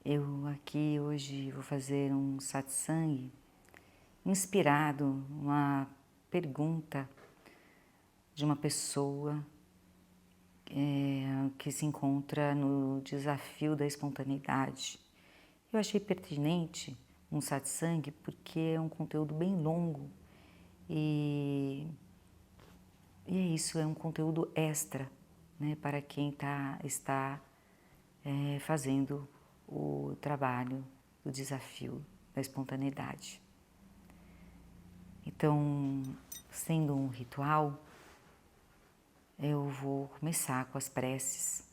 Eu aqui hoje vou fazer um satsang inspirado numa pergunta de uma pessoa que se encontra no desafio da espontaneidade. Eu achei pertinente um satsang porque é um conteúdo bem longo e é isso, é um conteúdo extra, né, para quem está fazendo o trabalho do desafio da espontaneidade. Então, sendo um ritual, eu vou começar com as preces.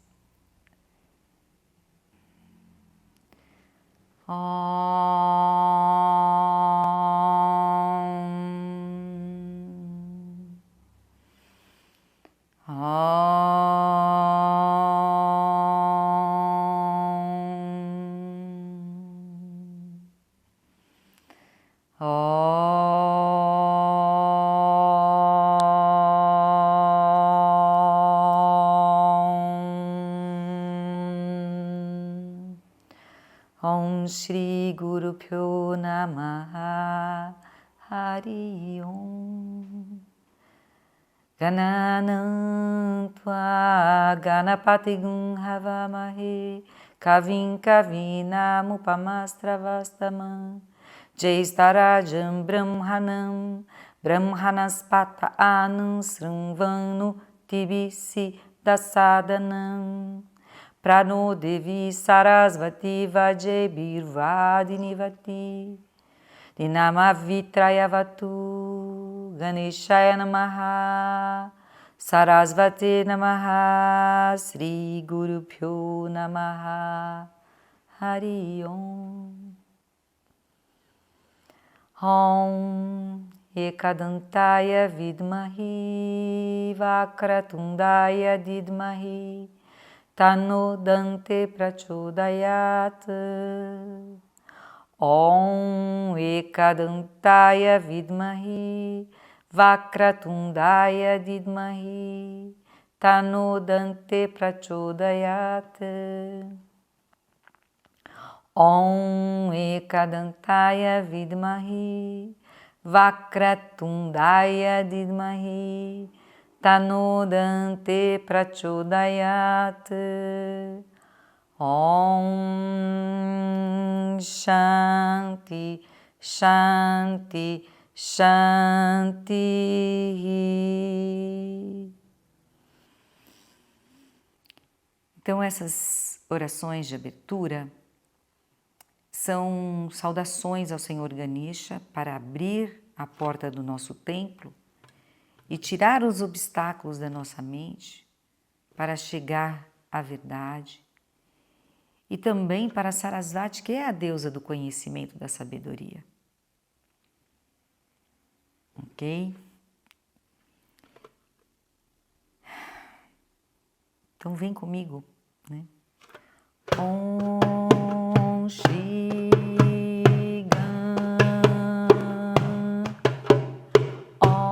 Om Shri Guru Pyo Namaha Hari Om Gananam Tva Ganapatigum Havamahe Kavim Kavinam Upamastravastamam Jaistarajam Brahmanam Brahmanaspata Anam Srimvanu Tibisi Dasadanam Prano Devi Sarasvati Vajebirvadinivati Dinamavitrayavatu Ganeshaya Namaha Sarasvati Namaha Sri Guru Pyo Namaha Hari Om Om Ekadantaya Vidmahi Vakratundaya Didmahi Tano Dante Prachodayat Om Ekadantaya Vidmahi Vakratundaya Didmahi Tano Dante Prachodayat Om Ekadantaya Vidmahi Vakratundaya Didmahi Tano Dante Prachodayat Om Shanti Shanti Shanti. Então essas orações de abertura são saudações ao Senhor Ganesha para abrir a porta do nosso templo e tirar os obstáculos da nossa mente para chegar à verdade, e também para Sarasvati, que é a deusa do conhecimento, da sabedoria. Ok? Então vem comigo, né? Om Shri Om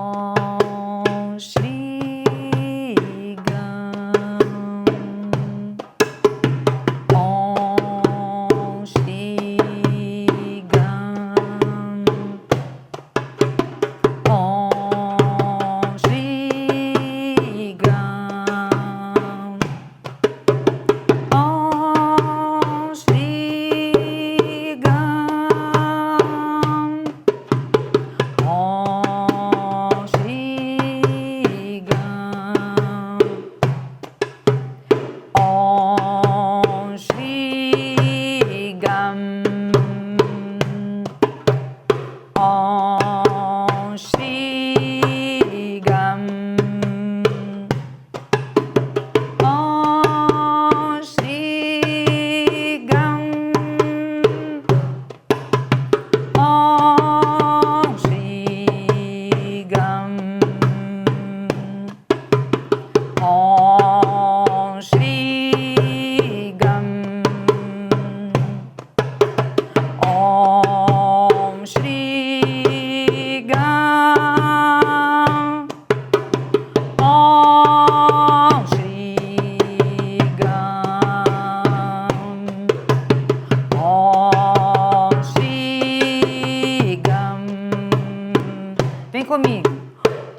comigo.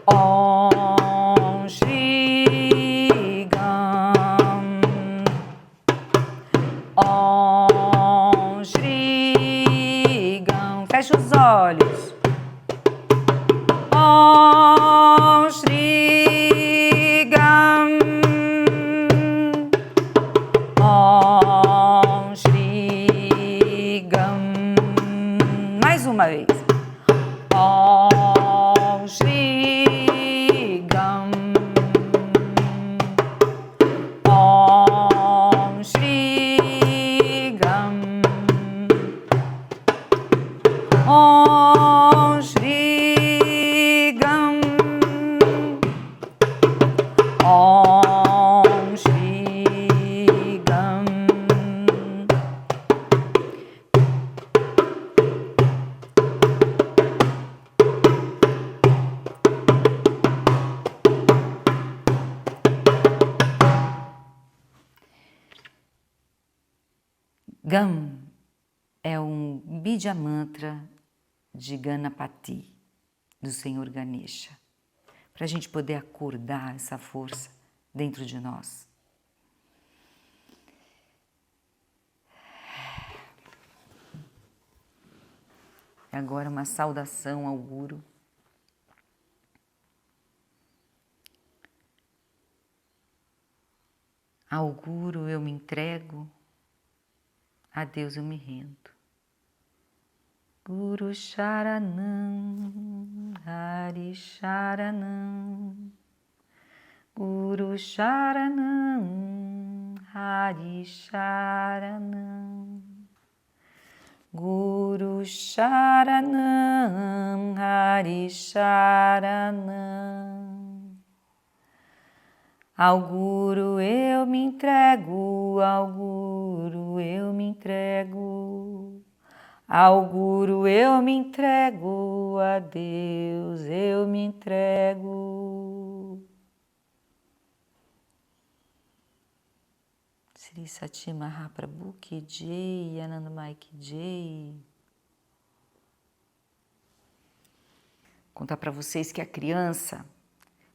Om Shri Gam. Om Shri Gam. Fecha os olhos. Om Shri Gam. Om Shri Gam. Mais uma vez. Om Shri Gam. Om Shri Gam. Om Shri Gam. Om Shri Gam. Gam é um Bija Mantra de Ganapati, do Senhor Ganesha, para a gente poder acordar essa força dentro de nós. Agora uma saudação ao Guru. Ao Guru eu me entrego, a Deus eu me rendo. Guru Sharanam, Hari Sharanam. Guru Sharanam, Hari Sharanam. Guru Sharanam, Hari Sharanam. Ao Guru eu me entrego, ao Guru eu me entrego. Ao Guru eu me entrego, a Deus eu me entrego. Sri Sati Mahaprabhu Ki Jai, Anandamai Ki Jai. Contar para vocês que a criança,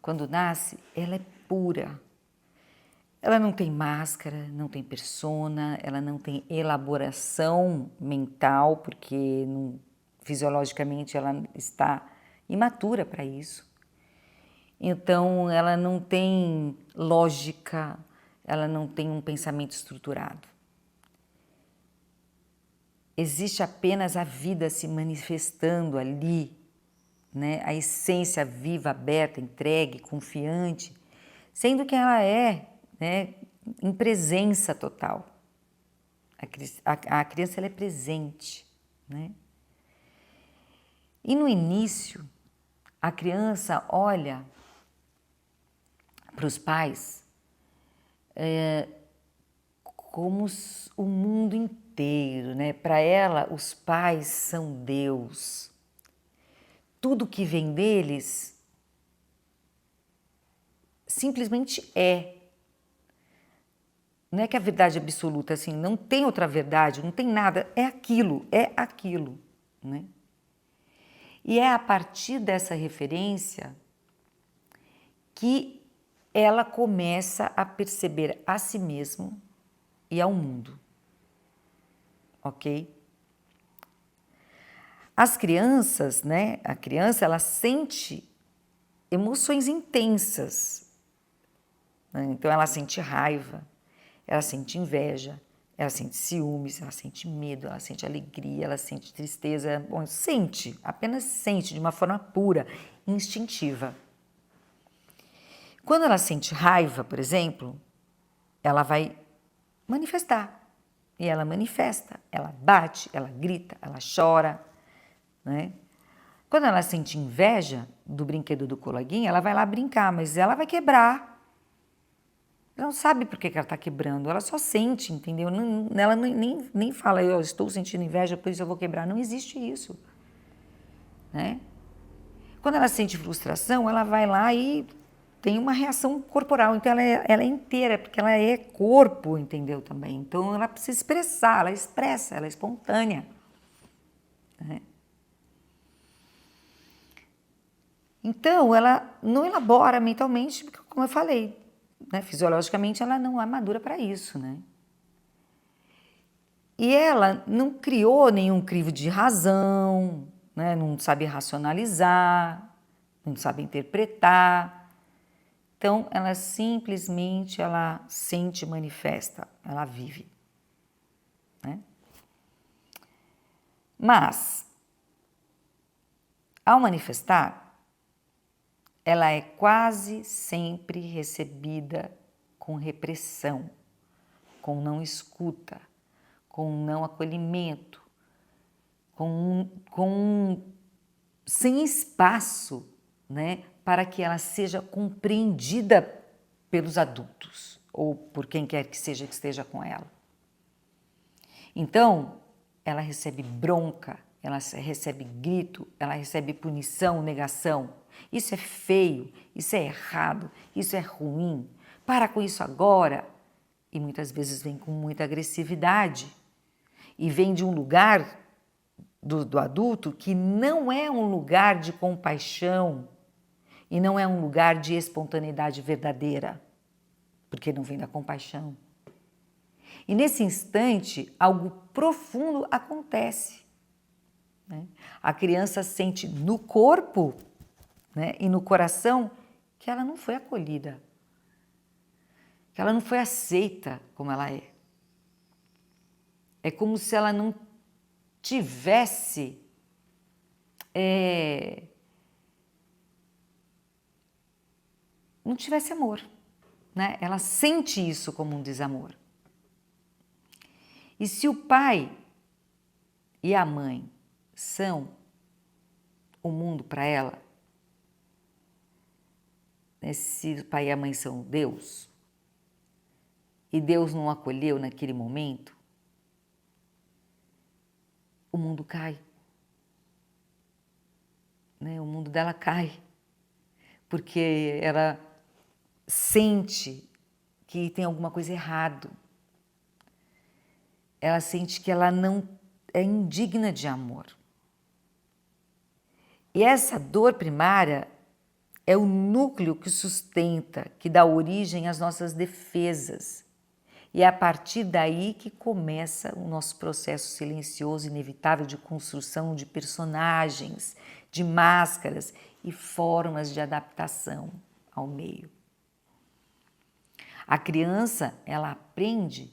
quando nasce, ela é pura. Ela não tem máscara, não tem persona, ela não tem elaboração mental, porque fisiologicamente ela está imatura para isso. Então, ela não tem lógica, ela não tem um pensamento estruturado. Existe apenas a vida se manifestando ali, né? A essência viva, aberta, entregue, confiante, sendo que ela é, né, em presença total. A criança ela é presente, né? E no início, a criança olha para os pais como o mundo inteiro, né? Para ela, os pais são Deus. Tudo que vem deles simplesmente é. Não é que a verdade absoluta, assim, não tem outra verdade, não tem nada, é aquilo, né? E é a partir dessa referência que ela começa a perceber a si mesma e ao mundo, ok? As crianças, né? A criança, ela sente emoções intensas, né? Então ela sente raiva, ela sente inveja, ela sente ciúmes, ela sente medo, ela sente alegria, ela sente tristeza. Bom, sente, apenas sente de uma forma pura, instintiva. Quando ela sente raiva, por exemplo, ela vai manifestar. E ela manifesta, ela bate, ela grita, ela chora, né? Quando ela sente inveja do brinquedo do coleguinha, ela vai lá brincar, mas ela vai quebrar. Ela não sabe por que ela está quebrando, ela só sente, entendeu? Ela nem fala, eu estou sentindo inveja, por isso eu vou quebrar. Não existe isso, né? Quando ela sente frustração, ela vai lá e tem uma reação corporal. Então, ela é inteira, porque ela é corpo, entendeu? Também. Então, ela precisa expressar, ela expressa, ela é espontânea, né? Então, ela não elabora mentalmente, porque, como eu falei, né, fisiologicamente ela não é madura para isso, né? E ela não criou nenhum crivo de razão, né? Não sabe racionalizar, não sabe interpretar. Então, ela simplesmente ela sente, manifesta, ela vive, né? Mas, ao manifestar, ela é quase sempre recebida com repressão, com não escuta, com não acolhimento, sem espaço, né, para que ela seja compreendida pelos adultos ou por quem quer que esteja com ela. Então, ela recebe bronca, ela recebe grito, ela recebe punição, negação. Isso é feio, isso é errado, isso é ruim. Para com isso agora. E muitas vezes vem com muita agressividade. E vem de um lugar do adulto que não é um lugar de compaixão e não é um lugar de espontaneidade verdadeira, porque não vem da compaixão. E nesse instante, algo profundo acontece, né? A criança sente no corpo, né, e no coração que ela não foi acolhida, que ela não foi aceita como ela é. É como se ela não tivesse não tivesse amor, né? Ela sente isso como um desamor. E se o pai e a mãe são o mundo para ela, né? Se o pai e a mãe são Deus, e Deus não acolheu naquele momento, o mundo cai, né? O mundo dela cai, porque ela sente que tem alguma coisa errado. Ela sente que ela não é indigna de amor. E essa dor primária é o núcleo que sustenta, que dá origem às nossas defesas. E é a partir daí que começa o nosso processo silencioso, inevitável de construção de personagens, de máscaras e formas de adaptação ao meio. A criança, ela aprende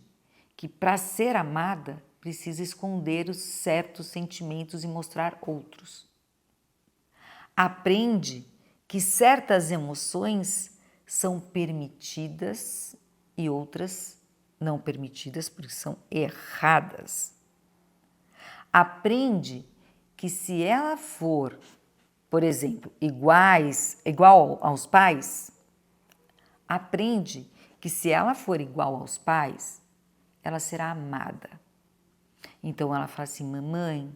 que para ser amada precisa esconder os certos sentimentos e mostrar outros. Aprende que certas emoções são permitidas e outras não permitidas porque são erradas. Aprende que se ela for, por exemplo, igual aos pais, aprende que se ela for igual aos pais, ela será amada. Então ela fala assim: mamãe,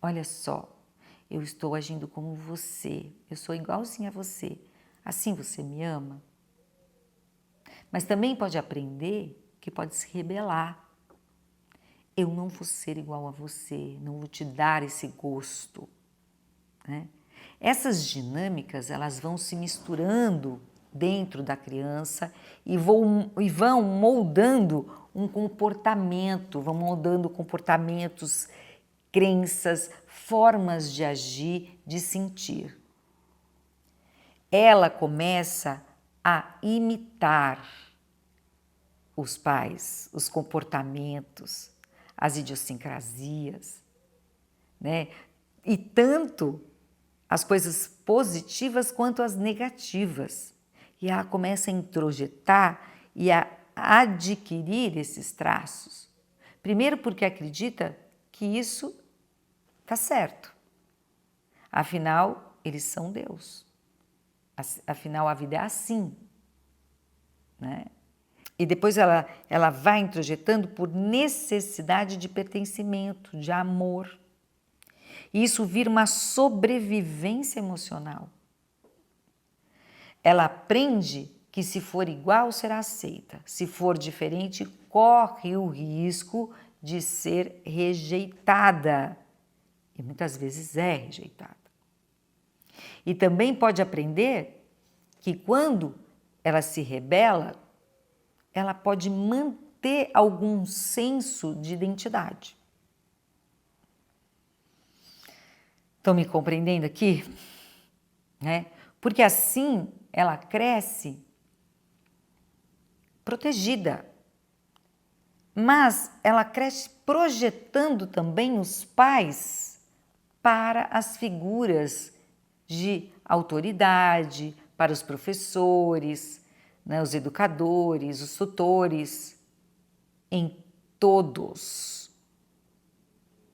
olha só, eu estou agindo como você, eu sou igualzinha a você, assim você me ama? Mas também pode aprender que pode se rebelar. Eu não vou ser igual a você, não vou te dar esse gosto, né? Essas dinâmicas, elas vão se misturando dentro da criança e vão moldando um comportamento, vão moldando comportamentos, crenças, formas de agir, de sentir. Ela começa a imitar os pais, os comportamentos, as idiosincrasias, né? E tanto as coisas positivas quanto as negativas. E ela começa a introjetar e a adquirir esses traços. Primeiro porque acredita que isso está certo. Afinal, eles são Deus. Afinal, a vida é assim, né? E depois ela vai introjetando por necessidade de pertencimento, de amor. E isso vira uma sobrevivência emocional. Ela aprende que se for igual, será aceita. Se for diferente, corre o risco de ser rejeitada. E muitas vezes é rejeitada. E também pode aprender que quando ela se rebela, ela pode manter algum senso de identidade. Estão me compreendendo aqui? Né? Porque assim ela cresce protegida, mas ela cresce projetando também os pais para as figuras de autoridade, para os professores, né, os educadores, os tutores, em todos.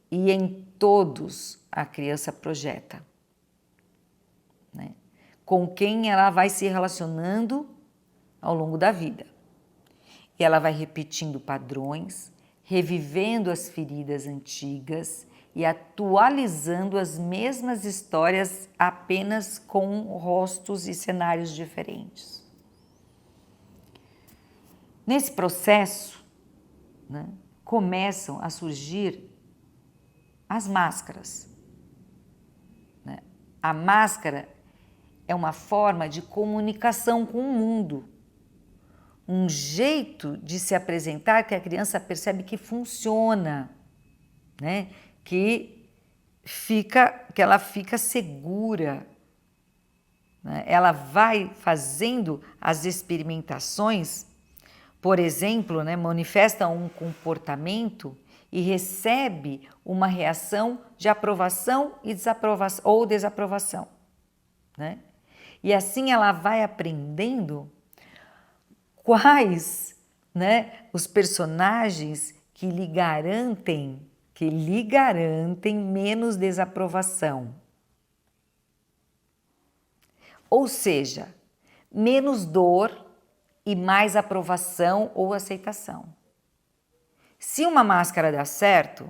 E em todos a criança projeta, né? Com quem ela vai se relacionando ao longo da vida. E ela vai repetindo padrões, revivendo as feridas antigas e atualizando as mesmas histórias apenas com rostos e cenários diferentes. Nesse processo, né, começam a surgir as máscaras. Né? A máscara é uma forma de comunicação com o mundo, um jeito de se apresentar que a criança percebe que funciona, né? que ela fica segura. Né? Ela vai fazendo as experimentações, por exemplo, né, manifesta um comportamento e recebe uma reação de aprovação e desaprovação, ou desaprovação. Né? E assim ela vai aprendendo quais, né, os personagens que lhe garantem menos desaprovação. Ou seja, menos dor e mais aprovação ou aceitação. Se uma máscara dá certo,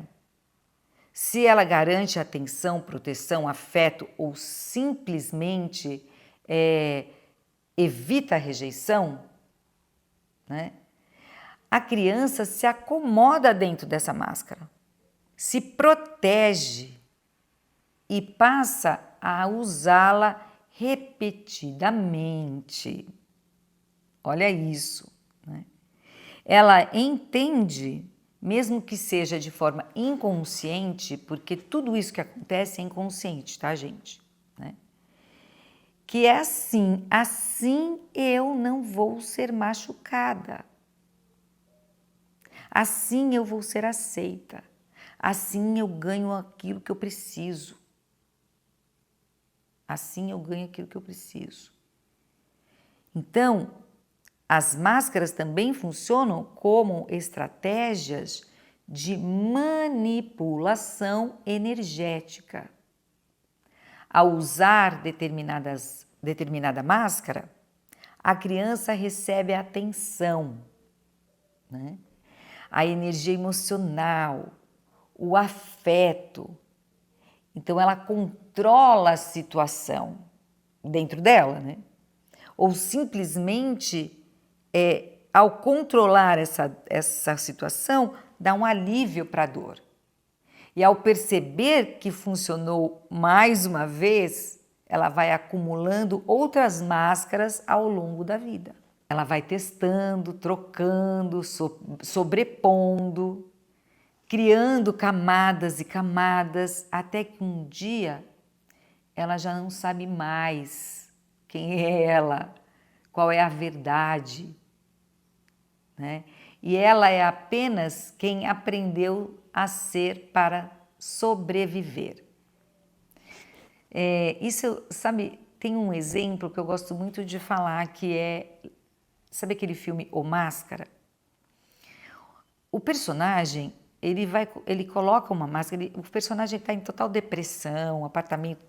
se ela garante atenção, proteção, afeto ou simplesmente evita a rejeição, né, a criança se acomoda dentro dessa máscara, se protege e passa a usá-la repetidamente. Olha isso, né? Ela entende, mesmo que seja de forma inconsciente, porque tudo isso que acontece é inconsciente, tá, gente? Né? Que é assim eu não vou ser machucada. Assim eu vou ser aceita. Assim eu ganho aquilo que eu preciso. Assim eu ganho aquilo que eu preciso. Então, as máscaras também funcionam como estratégias de manipulação energética. Ao usar determinada máscara, a criança recebe a atenção, né? A energia emocional, o afeto. Então, ela controla a situação dentro dela, né? Ou simplesmente, ao controlar essa situação, dá um alívio para a dor. E ao perceber que funcionou mais uma vez, ela vai acumulando outras máscaras ao longo da vida. Ela vai testando, trocando, sobrepondo, criando camadas e camadas, até que um dia ela já não sabe mais quem é ela, qual é a verdade, né? E ela é apenas quem aprendeu a ser para sobreviver. Isso, sabe, tem um exemplo que eu gosto muito de falar, que é, sabe aquele filme O Máscara? O personagem, ele coloca uma máscara, o personagem está em total depressão, o apartamento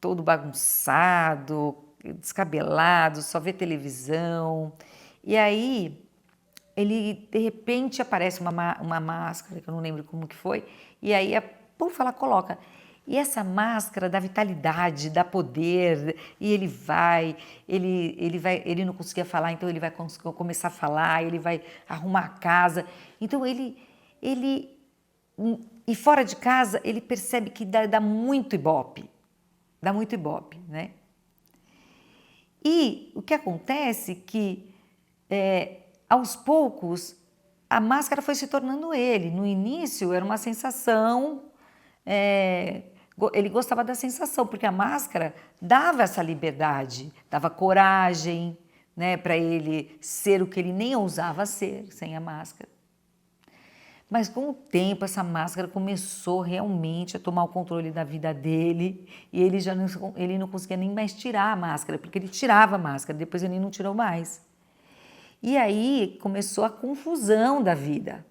todo bagunçado, descabelado, só vê televisão. E aí, ele de repente aparece uma máscara, que eu não lembro como que foi, e aí, ela coloca. E essa máscara dá vitalidade, dá poder, e ele não conseguia falar, então ele vai começar a falar, ele vai arrumar a casa. Então e fora de casa, ele percebe que dá muito ibope. dá muito ibope, né? E o que acontece que, aos poucos, a máscara foi se tornando ele. No início era uma sensação, ele gostava da sensação, porque a máscara dava essa liberdade, dava coragem, né, para ele ser o que ele nem ousava ser sem a máscara. Mas com o tempo essa máscara começou realmente a tomar o controle da vida dele e ele não conseguia nem mais tirar a máscara, porque ele tirava a máscara, depois ele não tirou mais. E aí começou a confusão da vida,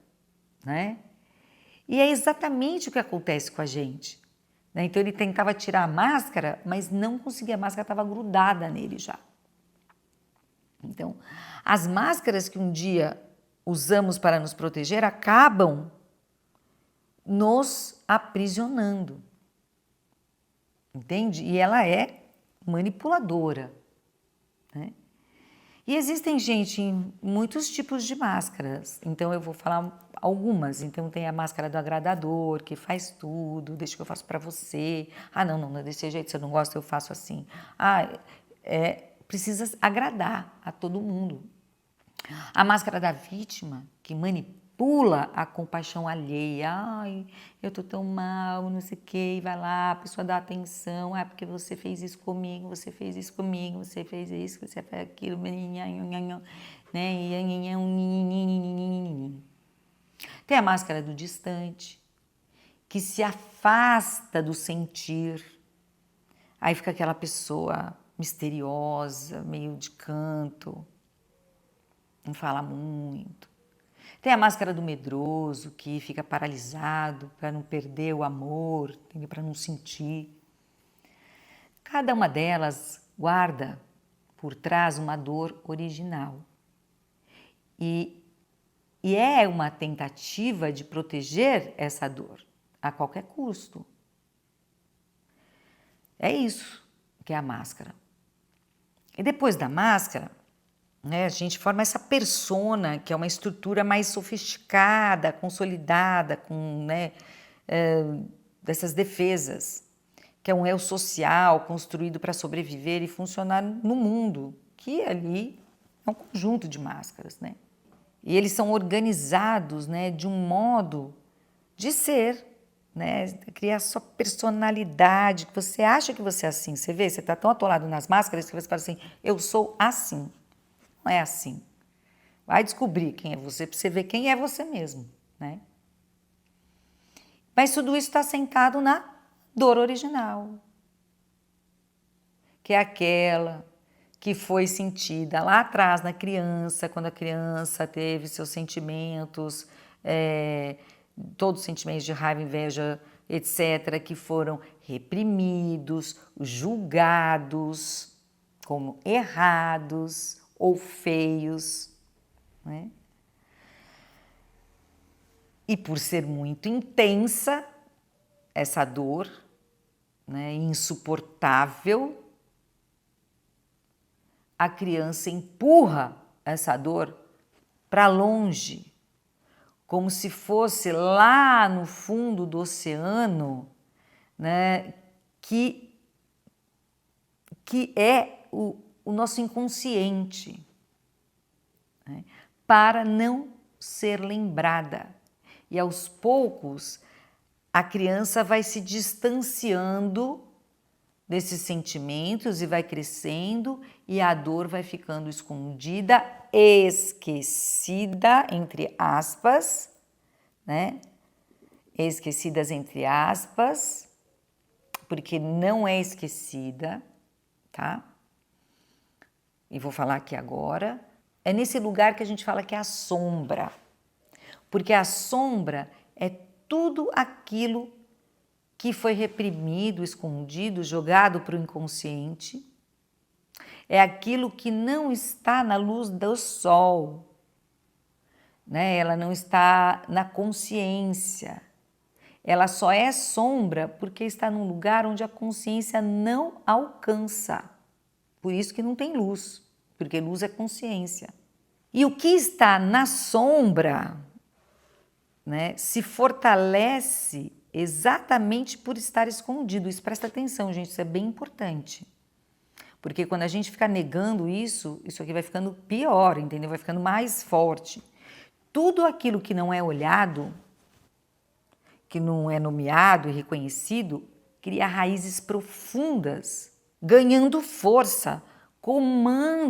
né? E é exatamente o que acontece com a gente, né? Então ele tentava tirar a máscara, mas não conseguia, a máscara estava grudada nele já. Então, as máscaras que um dia usamos para nos proteger acabam nos aprisionando, entende? E ela é manipuladora, né? E existem, gente, muitos tipos de máscaras, então eu vou falar algumas. Então tem a máscara do agradador, que faz tudo, deixa que eu faço para você. Ah, não, desse jeito, se eu não gosto, eu faço assim. Precisa agradar a todo mundo. A máscara da vítima, que manipula a compaixão alheia. Ai, eu tô tão mal, não sei o quê, e vai lá, a pessoa dá atenção. Ah, porque você fez isso comigo, você fez isso comigo, você fez isso, você fez aquilo, né? Tem a máscara do distante, que se afasta do sentir. Aí fica aquela pessoa misteriosa, meio de canto, não fala muito. Tem a máscara do medroso, que fica paralisado para não perder o amor, para não sentir. Cada uma delas guarda por trás uma dor original. E é uma tentativa de proteger essa dor a qualquer custo. É isso que é a máscara. E depois da máscara, né, a gente forma essa persona, que é uma estrutura mais sofisticada, consolidada, com, né, dessas defesas, que é um eu social construído para sobreviver e funcionar no mundo, que ali é um conjunto de máscaras, né? E eles são organizados, né, de um modo de ser, né, criar sua personalidade, que você acha que você é assim. Você vê, você está tão atolado nas máscaras que você fala assim, eu sou assim. Não é assim. Vai descobrir quem é você, para você ver quem é você mesmo, né? Mas tudo isso está sentado na dor original, que é aquela que foi sentida lá atrás na criança, quando a criança teve seus sentimentos, todos os sentimentos de raiva, inveja, etc., que foram reprimidos, julgados como errados ou feios, né? E por ser muito intensa, essa dor, né, insuportável, a criança empurra essa dor para longe, como se fosse lá no fundo do oceano, né, que é o nosso inconsciente, né, para não ser lembrada. E aos poucos a criança vai se distanciando desses sentimentos e vai crescendo e a dor vai ficando escondida, esquecida, entre aspas, né? Esquecidas entre aspas, porque não é esquecida, tá? E vou falar aqui agora. É nesse lugar que a gente fala que é a sombra, porque a sombra é tudo aquilo que foi reprimido, escondido, jogado para o inconsciente. É aquilo que não está na luz do sol, né? Ela não está na consciência. Ela só é sombra porque está num lugar onde a consciência não alcança. Por isso que não tem luz, porque luz é consciência. E o que está na sombra, né, se fortalece exatamente por estar escondido. Isso, presta atenção, gente, isso é bem importante. Porque quando a gente fica negando isso, isso aqui vai ficando pior, entendeu? Vai ficando mais forte. Tudo aquilo que não é olhado, que não é nomeado e reconhecido, cria raízes profundas, ganhando força.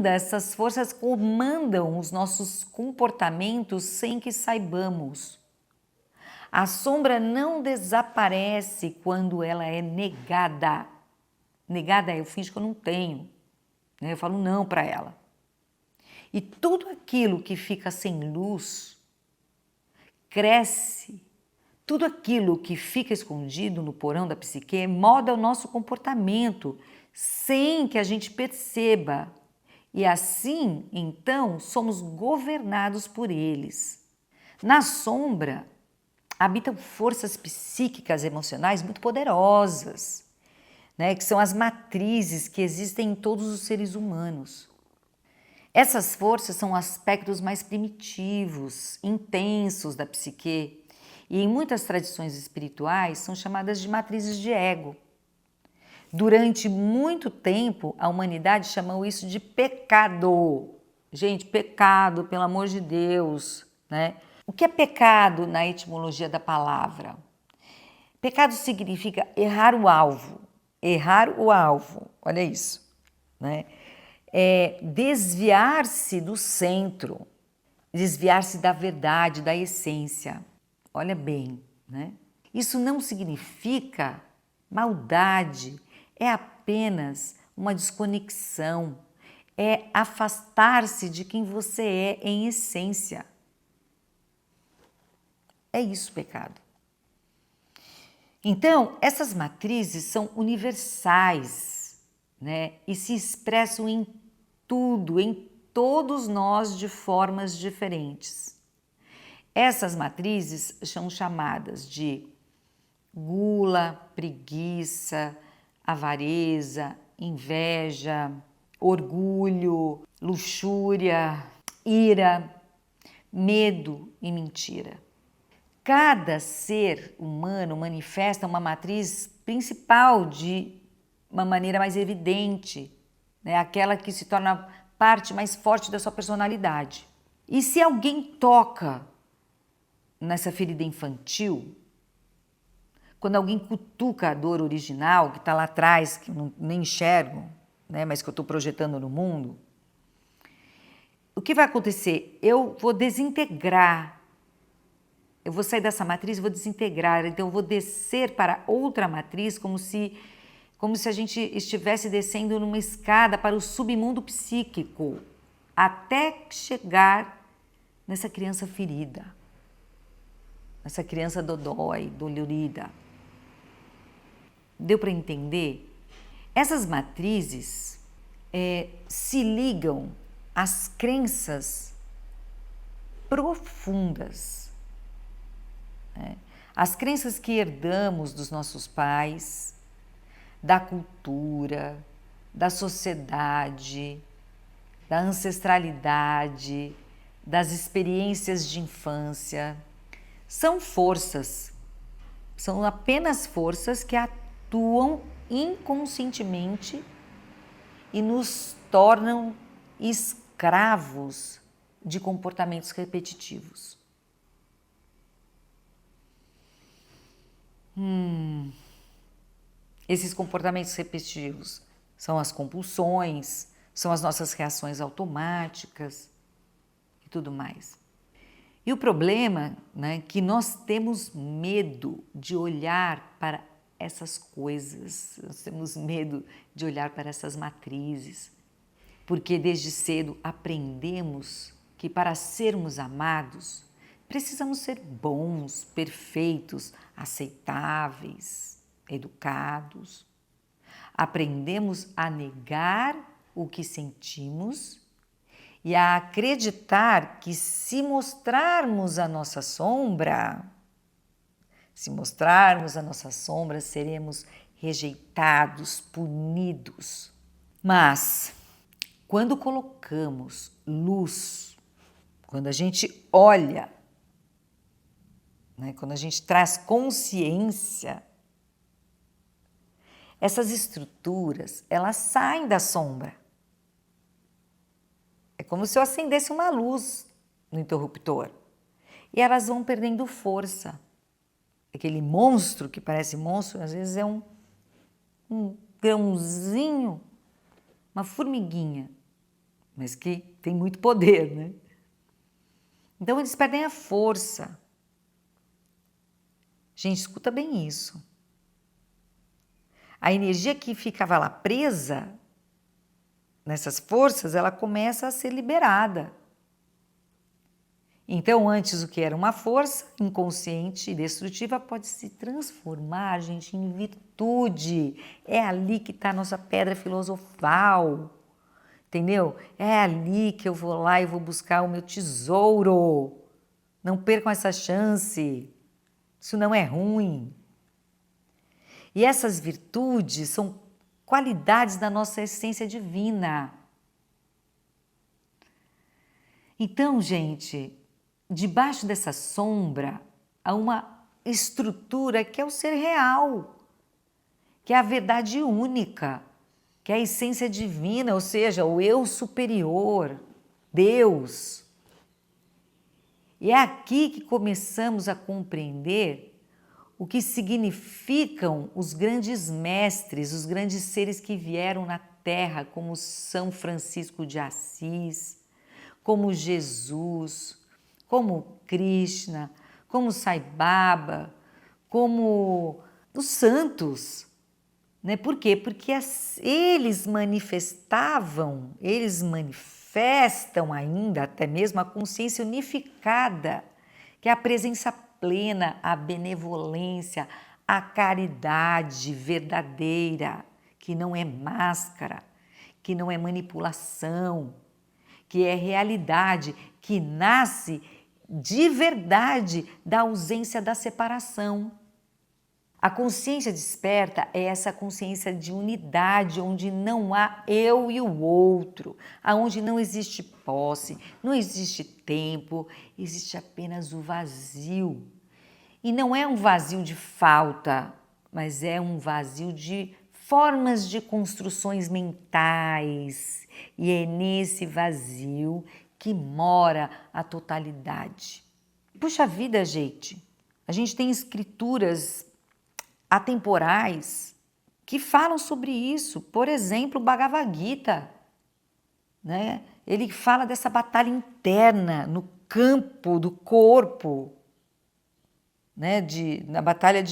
Essas forças comandam os nossos comportamentos sem que saibamos. A sombra não desaparece quando ela é negada. Negada é eu finjo que eu não tenho, né? Eu falo não para ela. E tudo aquilo que fica sem luz cresce. Tudo aquilo que fica escondido no porão da psique molda o nosso comportamento sem que a gente perceba. E assim, então, somos governados por eles. Na sombra, habitam forças psíquicas emocionais muito poderosas, né, que são as matrizes que existem em todos os seres humanos. Essas forças são aspectos mais primitivos, intensos da psique, e em muitas tradições espirituais são chamadas de matrizes de ego. Durante muito tempo, a humanidade chamou isso de pecado. Gente, pecado, pelo amor de Deus, né? O que é pecado na etimologia da palavra? Pecado significa errar o alvo. Errar o alvo, olha isso, né? É desviar-se do centro, desviar-se da verdade, da essência. Olha bem, né? Isso não significa maldade, é apenas uma desconexão, é afastar-se de quem você é em essência. É isso, pecado. Então, essas matrizes são universais, né? E se expressam em tudo, em todos nós de formas diferentes. Essas matrizes são chamadas de gula, preguiça, avareza, inveja, orgulho, luxúria, ira, medo e mentira. Cada ser humano manifesta uma matriz principal de uma maneira mais evidente, né? Aquela que se torna parte mais forte da sua personalidade. E se alguém toca nessa ferida infantil, quando alguém cutuca a dor original, que está lá atrás, que eu nem enxergo, né? Mas que eu estou projetando no mundo, o que vai acontecer? Eu vou desintegrar. Eu vou sair dessa matriz e vou desintegrar, então eu vou descer para outra matriz como se a gente estivesse descendo numa escada para o submundo psíquico, até chegar nessa criança ferida, nessa criança dodói, dolorida. Deu para entender? Essas matrizes se ligam às crenças profundas, as crenças que herdamos dos nossos pais, da cultura, da sociedade, da ancestralidade, das experiências de infância. São forças, são apenas forças que atuam inconscientemente e nos tornam escravos de comportamentos repetitivos. Esses comportamentos repetitivos são as compulsões, são as nossas reações automáticas e tudo mais. E o problema, né, é que nós temos medo de olhar para essas coisas, nós temos medo de olhar para essas matrizes, porque desde cedo aprendemos que para sermos amados, precisamos ser bons, perfeitos, aceitáveis, educados. Aprendemos a negar o que sentimos e a acreditar que se mostrarmos a nossa sombra, seremos rejeitados, punidos. Mas quando colocamos luz, quando a gente olha né? Quando a gente traz consciência, essas estruturas, elas saem da sombra. É como se eu acendesse uma luz no interruptor e elas vão perdendo força. Aquele monstro que parece monstro, às vezes é um grãozinho, uma formiguinha, mas que tem muito poder, né? Então eles perdem a força. Gente, escuta bem isso. A energia que ficava lá presa nessas forças, ela começa a ser liberada. Então, antes o que era uma força inconsciente e destrutiva pode se transformar, gente, em virtude. É ali que está a nossa pedra filosofal, entendeu? É ali que eu vou lá e vou buscar o meu tesouro. Não percam essa chance. Isso não é ruim. E essas virtudes são qualidades da nossa essência divina. Então, gente, debaixo dessa sombra há uma estrutura que é o ser real, que é a verdade única, que é a essência divina, ou seja, o eu superior, Deus. E é aqui que começamos a compreender o que significam os grandes mestres, os grandes seres que vieram na Terra, como São Francisco de Assis, como Jesus, como Krishna, como Sai Baba, como os santos. Né? Por quê? Porque eles manifestam ainda até mesmo a consciência unificada, que é a presença plena, a benevolência, a caridade verdadeira, que não é máscara, que não é manipulação, que é realidade, que nasce de verdade da ausência da separação. A consciência desperta é essa consciência de unidade, onde não há eu e o outro, onde não existe posse, não existe tempo, existe apenas o vazio. E não é um vazio de falta, mas é um vazio de formas de construções mentais. E é nesse vazio que mora a totalidade. Puxa vida, gente, a gente tem escrituras atemporais que falam sobre isso. Por exemplo, o Bhagavad Gita, né? Ele fala dessa batalha interna no campo do corpo, né? Na batalha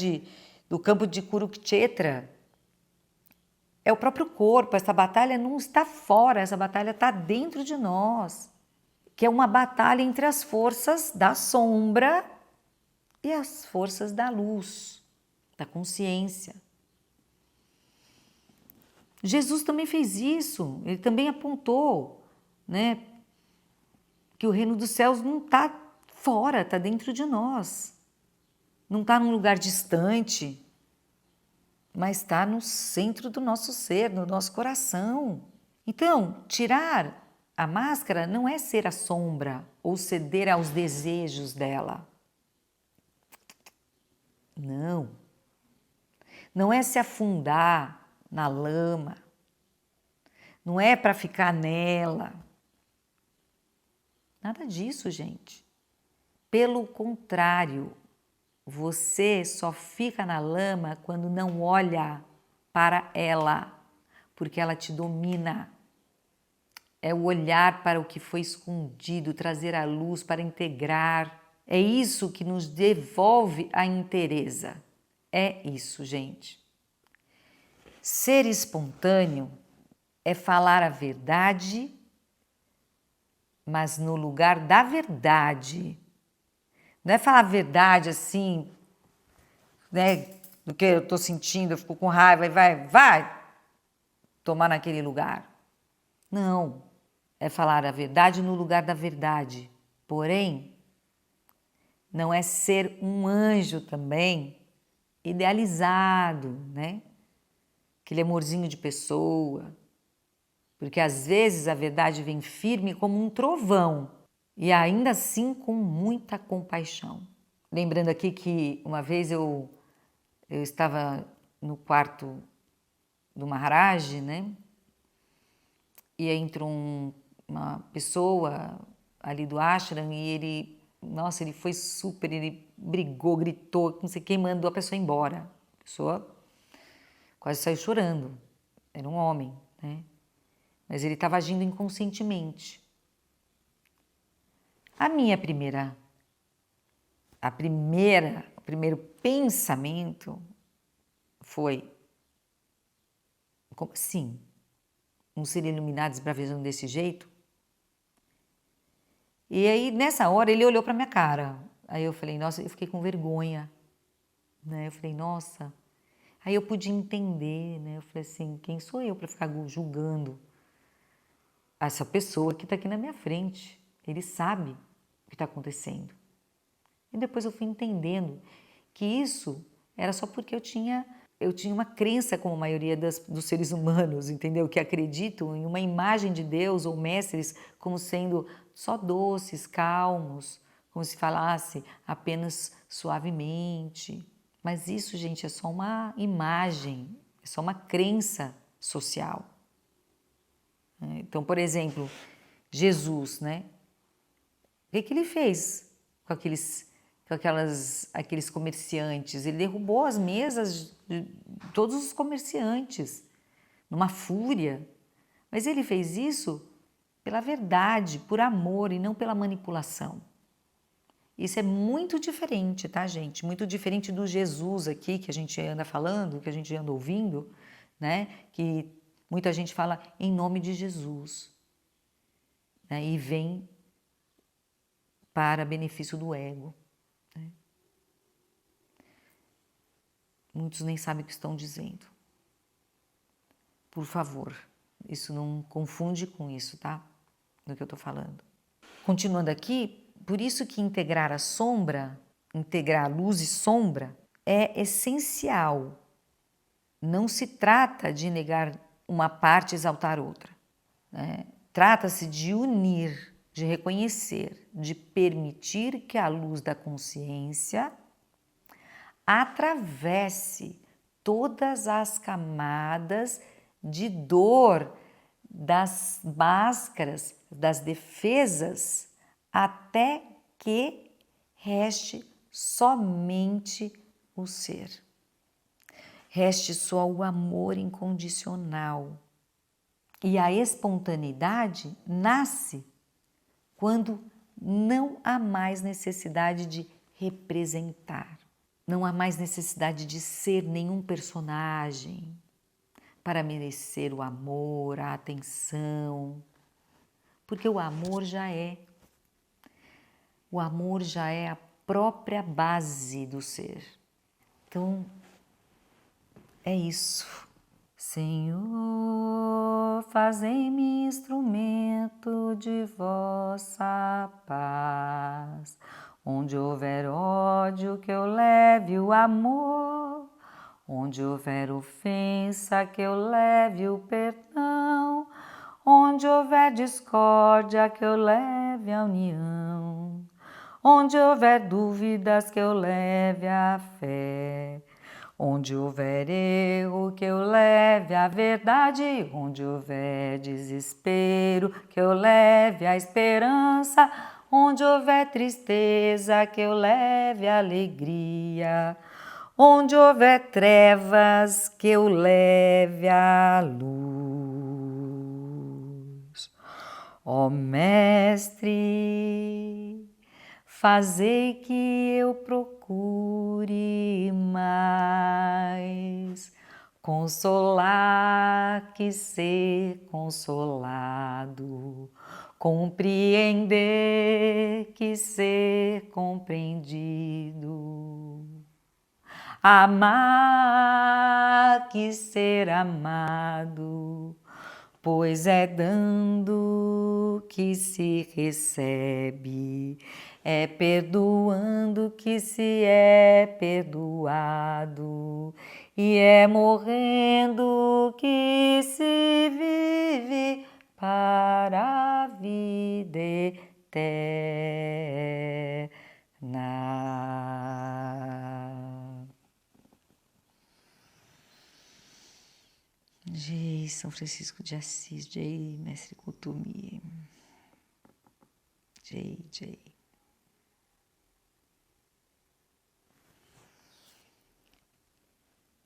do campo de Kurukshetra. É o próprio corpo, essa batalha não está fora, essa batalha está dentro de nós, que é uma batalha entre as forças da sombra e as forças da luz, da consciência. Jesus também fez isso, ele também apontou, né, que o reino dos céus não está fora, está dentro de nós. Não está num lugar distante, mas está no centro do nosso ser, no nosso coração. Então, tirar a máscara não é ser a sombra ou ceder aos desejos dela. Não. Não é se afundar na lama. Não é para ficar nela. Nada disso, gente. Pelo contrário, você só fica na lama quando não olha para ela, porque ela te domina. É o olhar para o que foi escondido, trazer a luz para integrar. É isso que nos devolve a inteireza. É isso, gente. Ser espontâneo é falar a verdade, mas no lugar da verdade. Não é falar a verdade assim, né, do que eu estou sentindo, eu fico com raiva e vai tomar naquele lugar. Não, é falar a verdade no lugar da verdade. Porém, não é ser um anjo também idealizado, né? Aquele amorzinho de pessoa. Porque às vezes a verdade vem firme como um trovão e ainda assim com muita compaixão. lembrando aqui que uma vez eu estava no quarto do Maharaj, né? E aí entrou uma pessoa ali do ashram e ele, nossa, ele foi super, ele brigou, gritou, não sei quem, mandou a pessoa embora. A pessoa quase saiu chorando. Era um homem, né? Mas ele estava agindo inconscientemente. O primeiro pensamento foi, como assim? Um ser iluminado esbravejando desse jeito? E aí, nessa hora, ele olhou para minha cara. Aí eu falei, nossa, eu fiquei com vergonha, né? Eu falei, nossa. Aí eu pude entender, né? Eu falei assim, quem sou eu para ficar julgando essa pessoa que está aqui na minha frente? Ele sabe o que está acontecendo. E depois eu fui entendendo que isso era só porque eu tinha uma crença, como a maioria dos seres humanos, entendeu? Que acreditam em uma imagem de Deus ou mestres como sendo só doces, calmos, como se falasse apenas suavemente. Mas isso, gente, é só uma imagem, é só uma crença social. Então, por exemplo, Jesus, né? O que ele fez com aqueles comerciantes? Ele derrubou as mesas de todos os comerciantes, numa fúria. Mas ele fez isso pela verdade, por amor e não pela manipulação. Isso é muito diferente, tá, gente? Muito diferente do Jesus aqui que a gente anda falando, que a gente anda ouvindo, né? Que muita gente fala em nome de Jesus, né? E vem para benefício do ego, né? Muitos nem sabem o que estão dizendo. Por favor, isso não confunde com isso, tá? Do que eu estou falando. Continuando aqui, por isso que integrar a sombra, integrar luz e sombra, é essencial. Não se trata de negar uma parte e exaltar outra, né? Trata-se de unir, de reconhecer, de permitir que a luz da consciência atravesse todas as camadas de dor das máscaras, das defesas, até que reste somente o ser. Reste só o amor incondicional. E a espontaneidade nasce quando não há mais necessidade de representar. Não há mais necessidade de ser nenhum personagem para merecer o amor, a atenção, porque o amor já é. O amor já é a própria base do ser. Então, é isso. Senhor, fazei-me instrumento de vossa paz. Onde houver ódio, que eu leve o amor. Onde houver ofensa, que eu leve o perdão. Onde houver discórdia, que eu leve a união. Onde houver dúvidas, que eu leve a fé. Onde houver erro, que eu leve a verdade. Onde houver desespero, que eu leve a esperança. Onde houver tristeza, que eu leve a alegria. Onde houver trevas, que eu leve a luz. Ó Mestre, fazei que eu procure mais consolar que ser consolado, compreender que ser compreendido, amar que ser amado, pois é dando que se recebe, é perdoando que se é perdoado, e é morrendo que se vive para a vida eterna. Jai São Francisco de Assis, Jai Mestre Kutumi, Jai, Jai.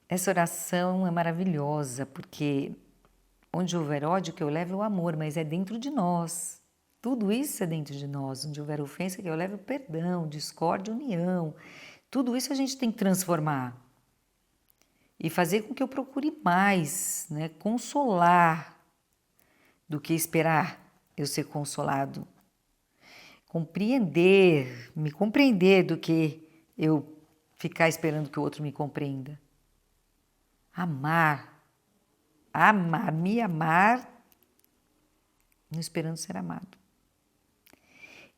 Essa oração é maravilhosa, porque onde houver ódio, que eu levo é o amor, mas é dentro de nós. Tudo isso é dentro de nós. Onde houver ofensa, que eu levo o perdão, discórdia, união. Tudo isso a gente tem que transformar. E fazer com que eu procure mais, né? Consolar do que esperar eu ser consolado. Compreender, me compreender do que eu ficar esperando que o outro me compreenda. Amar, me amar, não esperando ser amado.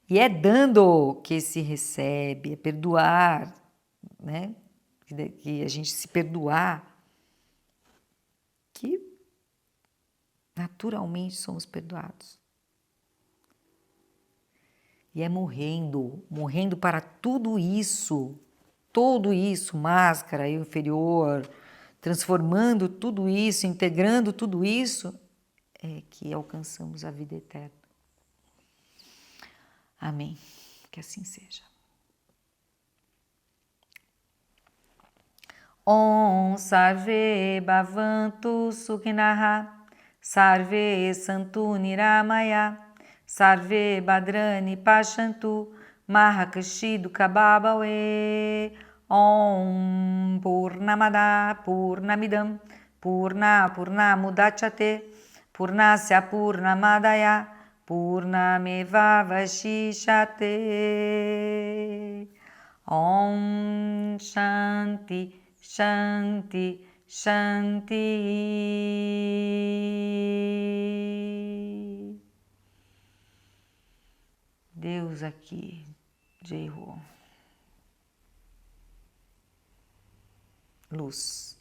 E é dando que se recebe, é perdoar, né? Que a gente se perdoar, que naturalmente somos perdoados. E é morrendo para tudo isso, máscara inferior, transformando tudo isso, integrando tudo isso, é que alcançamos a vida eterna. Amém. Que assim seja. Om Sarve Bhavantu Sukhinaha, Sarve Santu Niramaya, Sarve Badrani Pashantu, Mahakashidu Kababhawe. Om Purnamada Purnamidam Purnamudachyate Purnasya Purnamadaya Purnameva Vashishate. Om Shanti Shanti Shanti. Deus aqui, Jai Ho. Luz.